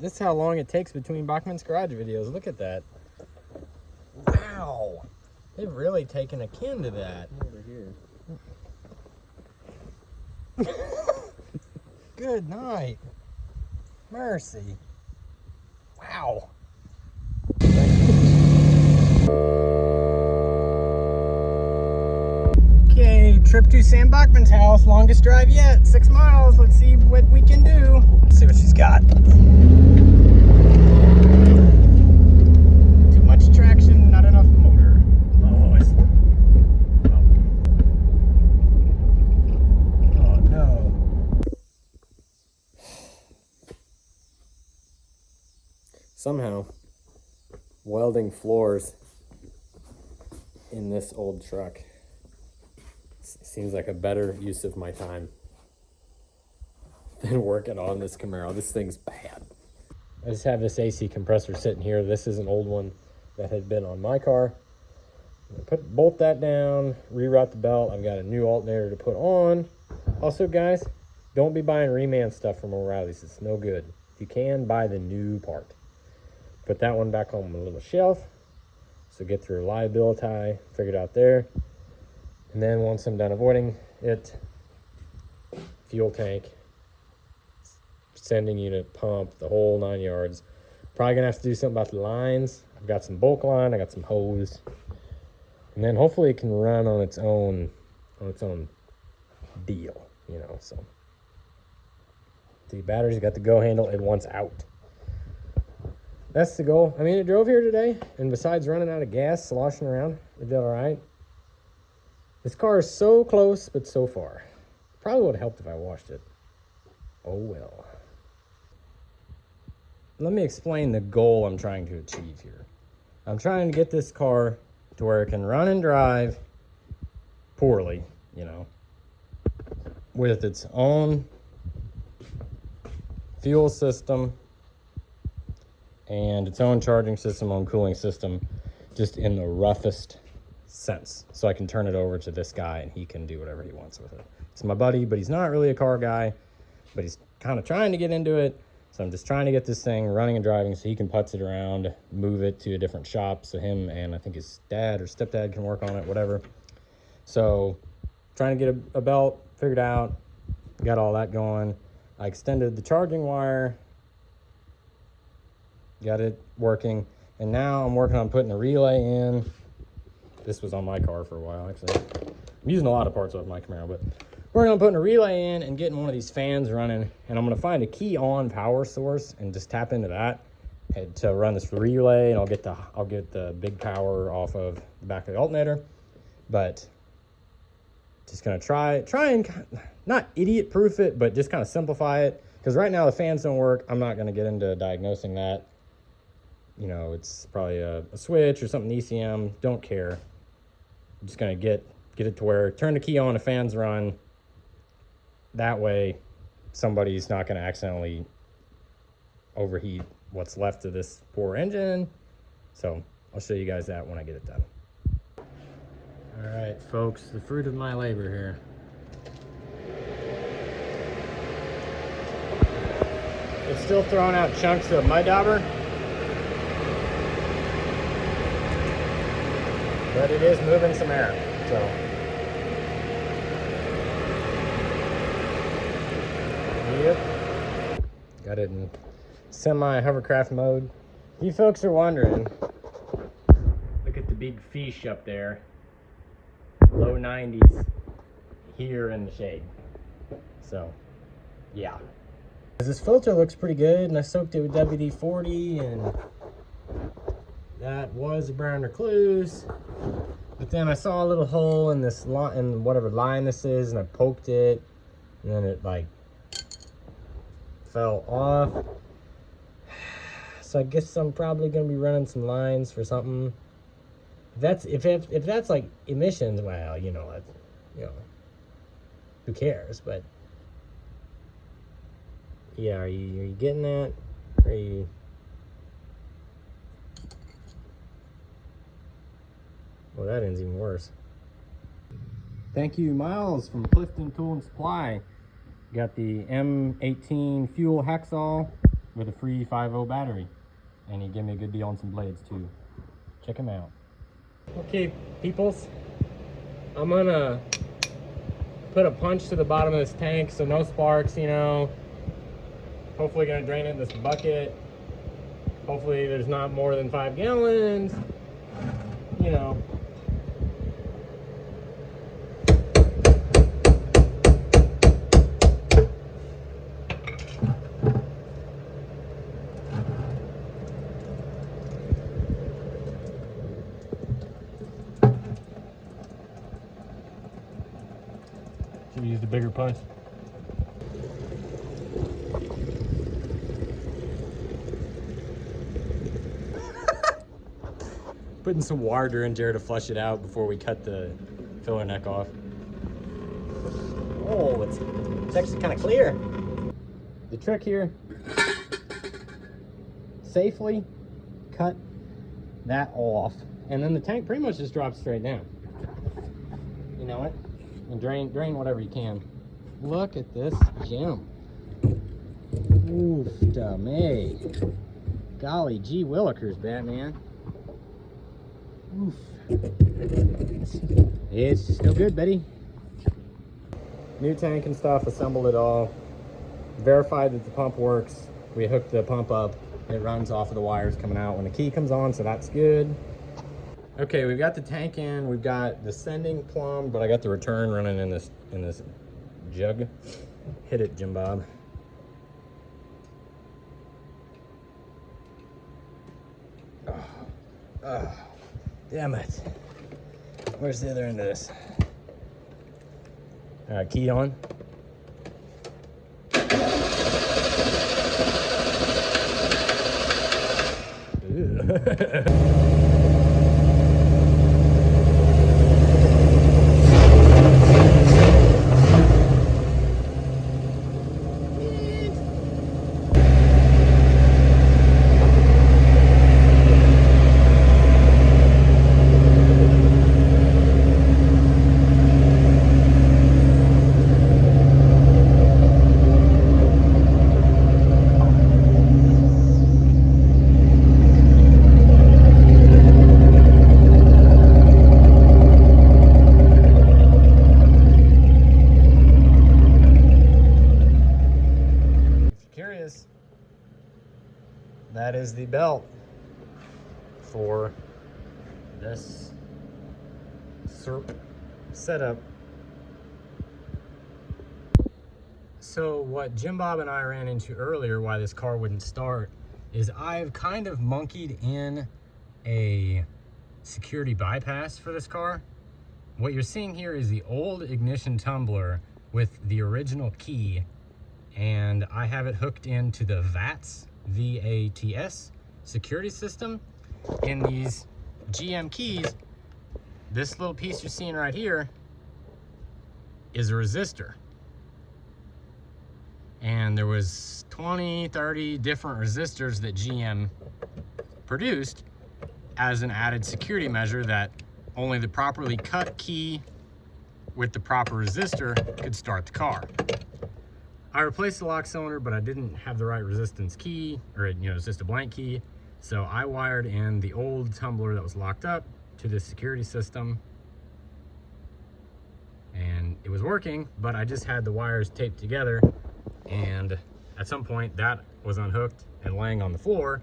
This is how long it takes between Bachman's Garage videos. Look at that. Wow. They've really taken a kin to that. Over here. Good night. Mercy. Wow. Okay, trip to Sam Bachman's house. Longest drive yet. 6 miles. Let's see what we can do. Let's see what she's got. Too much traction, not enough motor. Oh, oh no. Somehow, welding floors in this old truck seems like a better use of my time than working on this Camaro. This thing's bad. I just have this AC compressor sitting here. This is an old one that had been on my car. Bolt that down, reroute the belt. I've got a new alternator to put on. Also, guys, don't be buying reman stuff from O'Reilly's. It's no good. You can buy the new part. Put that one back on a little shelf. So get through reliability, figure it out there. And then once I'm done avoiding it, fuel tank, sending unit, pump, the whole 9 yards. Probably gonna have to do something about the lines. I've got some bulk line, I got some hose. And then hopefully it can run on its own deal, you know, so. The battery's got the go handle, it wants out. That's the goal. I mean, it drove here today, and besides running out of gas, sloshing around, it did all right. This car is so close, but so far. Probably would have helped if I washed it. Oh well. Let me explain the goal I'm trying to achieve here. I'm trying to get this car to where it can run and drive poorly, you know, with its own fuel system and its own charging system, own cooling system, just in the roughest sense. So I can turn it over to this guy and he can do whatever he wants with it. It's my buddy, but he's not really a car guy, but he's kind of trying to get into it. So I'm just trying to get this thing running and driving so he can putz it around, move it to a different shop so him and I think his dad or stepdad can work on it, whatever. So trying to get a belt figured out, got all that going. I extended the charging wire, got it working, and now I'm working on putting a relay in. This was on my car for a while, actually. I'm using a lot of parts off my Camaro, but working on putting a relay in and getting one of these fans running, and I'm gonna find a key on power source and just tap into that and to run this relay, and I'll get the big power off of the back of the alternator. But just gonna try and not idiot proof it, but just kind of simplify it, because right now the fans don't work. I'm not gonna get into diagnosing that. You know, it's probably a switch or something ECM, don't care. I'm just gonna get it to where, turn the key on, the fans run. That way somebody's not gonna accidentally overheat what's left of this poor engine. So I'll show you guys that when I get it done. All right, folks, the fruit of my labor here. It's still throwing out chunks of mud dauber, but it is moving some air, so. Yep. Got it in semi-hovercraft mode. You folks are wondering, look at the big fish up there. Low 90s here in the shade. So, yeah. This filter looks pretty good, and I soaked it with WD-40, and that was a brown recluse. But then I saw a little hole in this in whatever line this is, and I poked it, and then it like fell off. So I guess I'm probably gonna be running some lines for something. If that's like emissions, well, you know, who cares? But yeah, are you getting that? Are you? Well, that ends even worse. Thank you, Miles from Clifton Tool and Supply. Got the M18 fuel hacksaw, with a free 5.0 battery. And he gave me a good deal on some blades too. Check him out. Okay, peoples. I'm gonna put a punch to the bottom of this tank so no sparks, you know. Hopefully gonna drain it in this bucket. Hopefully there's not more than 5 gallons, you know. Should we use the bigger punch? Putting some water in there to flush it out before we cut the filler neck off. Oh, it's actually kind of clear. The trick here, safely cut that off, and then the tank pretty much just drops straight down. You know it? And drain whatever you can. Look at this gem. Oof, me. Golly gee willikers, Batman. Oof. It's still good, Betty. New tank and stuff, assembled it all. Verified that the pump works. We hooked the pump up. It runs off of the wires coming out when the key comes on, so that's good. Okay, we've got the tank in, we've got the sending plumbed, but I got the return running in this jug. Hit it, Jim Bob. Oh, damn it. Where's the other end of this? All right, key on. That is the belt for this SERP setup. So what Jim Bob and I ran into earlier, why this car wouldn't start, is I've kind of monkeyed in a security bypass for this car. What you're seeing here is the old ignition tumbler with the original key, and I have it hooked into the VATS security system. In these GM keys, this little piece you're seeing right here is a resistor. And there was 20, 30 different resistors that GM produced as an added security measure that only the properly cut key with the proper resistor could start the car. I replaced the lock cylinder, but I didn't have the right resistance key, or it's just a blank key. So I wired in the old tumbler that was locked up to this security system, and it was working, but I just had the wires taped together, and at some point that was unhooked and laying on the floor,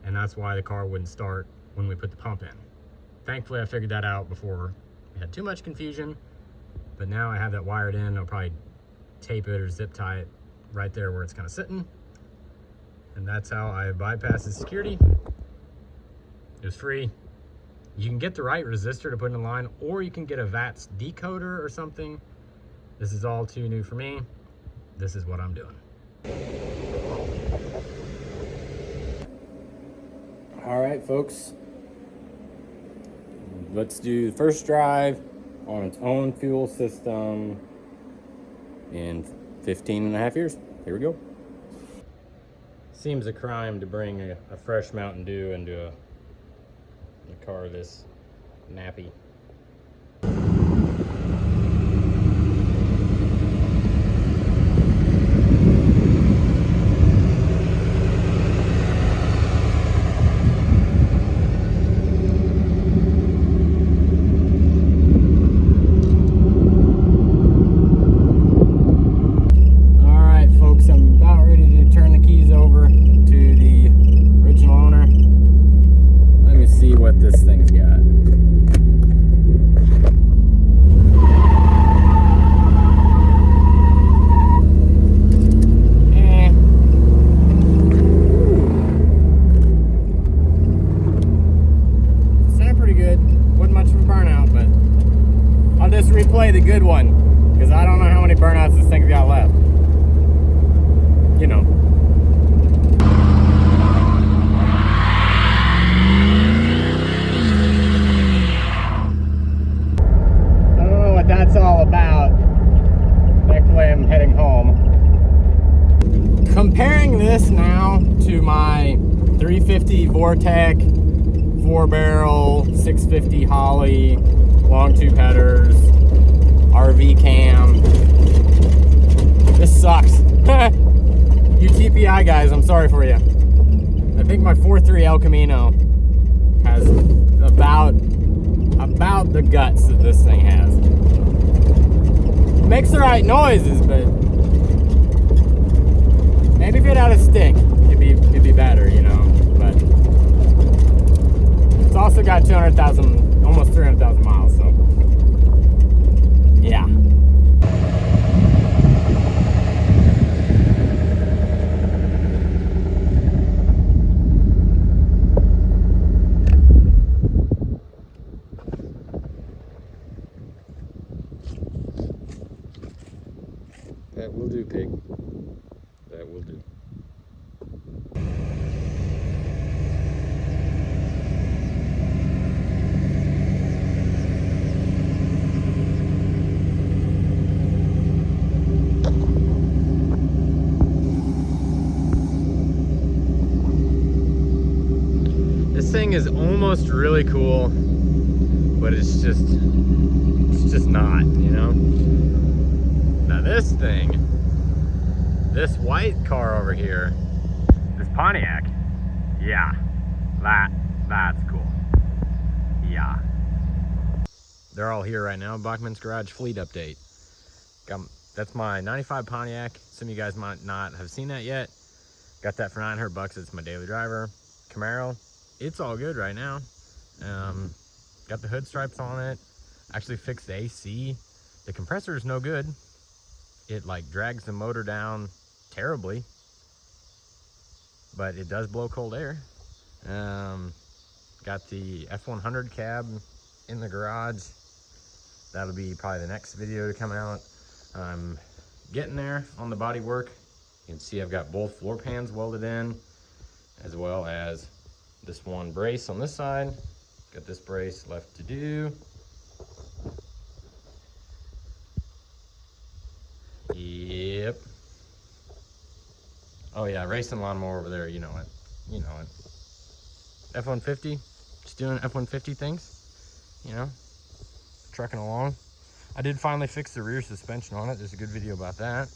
and that's why the car wouldn't start when we put the pump in. Thankfully, I figured that out before we had too much confusion, but now I have that wired in. I'll probably tape it or zip tie it right there where it's kind of sitting. And that's how I bypassed the security. It was free. You can get the right resistor to put in the line, or you can get a VATS decoder or something. This is all too new for me. This is what I'm doing. All right, folks. Let's do the first drive on its own fuel system in 15 and a half years. Here we go. Seems a crime to bring a fresh Mountain Dew into a car this nappy. good one, because I don't know how many burnouts this thing's got left. You know. I don't know what that's all about. Thankfully, I'm heading home. Comparing this now to my 350 Vortec 4-barrel 650 Holly long tube headers RV cam, this sucks. You TPI guys, I'm sorry for you. I think my 4.3 El Camino has about the guts that this thing has. Makes the right noises, but maybe if it had a stick, it'd be better, you know. But it's also got 200,000, almost 300,000 miles, so yeah. That will do, pig. That will do. This thing is almost really cool, but it's just not, you know? Now this thing, this white car over here, this Pontiac, yeah, that's cool. Yeah. They're all here right now. Bachman's Garage Fleet Update. That's my 95 Pontiac. Some of you guys might not have seen that yet. Got that for $900. It's my daily driver. Camaro, it's all good right now. Got the hood stripes on it. Actually fixed the AC. The compressor is no good. It like drags the motor down terribly, but it does blow cold air. Got the F100 cab in the garage. That'll be probably the next video to come out. I'm getting there on the body work. You can see I've got both floor pans welded in, as well as this one brace on this side. Got this brace left to do. Yep. Oh yeah, racing lawnmower over there, you know it. You know it. F-150, just doing F-150 things, you know, trucking along. I did finally fix the rear suspension on it. There's a good video about that.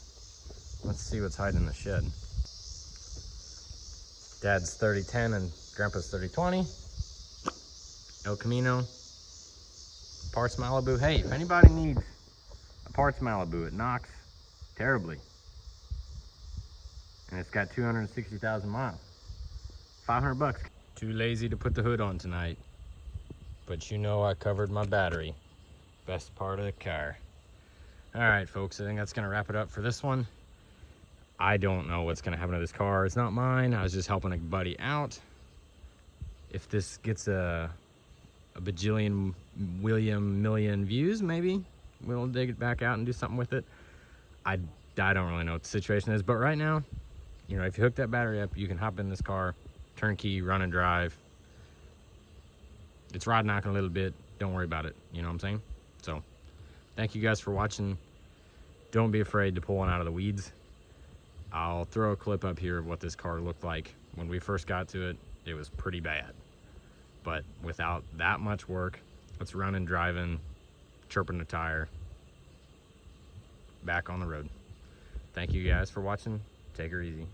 Let's see what's hiding in the shed. Dad's 3010 and Grandpa's 3020. El Camino. Parts Malibu. Hey, if anybody needs a Parts Malibu, it knocks terribly. And it's got 260,000 miles. $500. Too lazy to put the hood on tonight. But you know I covered my battery. Best part of the car. All right, folks, I think that's gonna wrap it up for this one. I don't know what's gonna happen to this car. It's not mine. I was just helping a buddy out. If this gets a bajillion million views, maybe we'll dig it back out and do something with it. I don't really know what the situation is, but right now, you know, if you hook that battery up, you can hop in this car, turnkey, run and drive. It's rod knocking a little bit. Don't worry about it. You know what I'm saying? So, thank you guys for watching. Don't be afraid to pull one out of the weeds. I'll throw a clip up here of what this car looked like. When we first got to it, it was pretty bad. But without that much work, it's running, driving, chirping the tire, back on the road. Thank you guys for watching. Take her easy.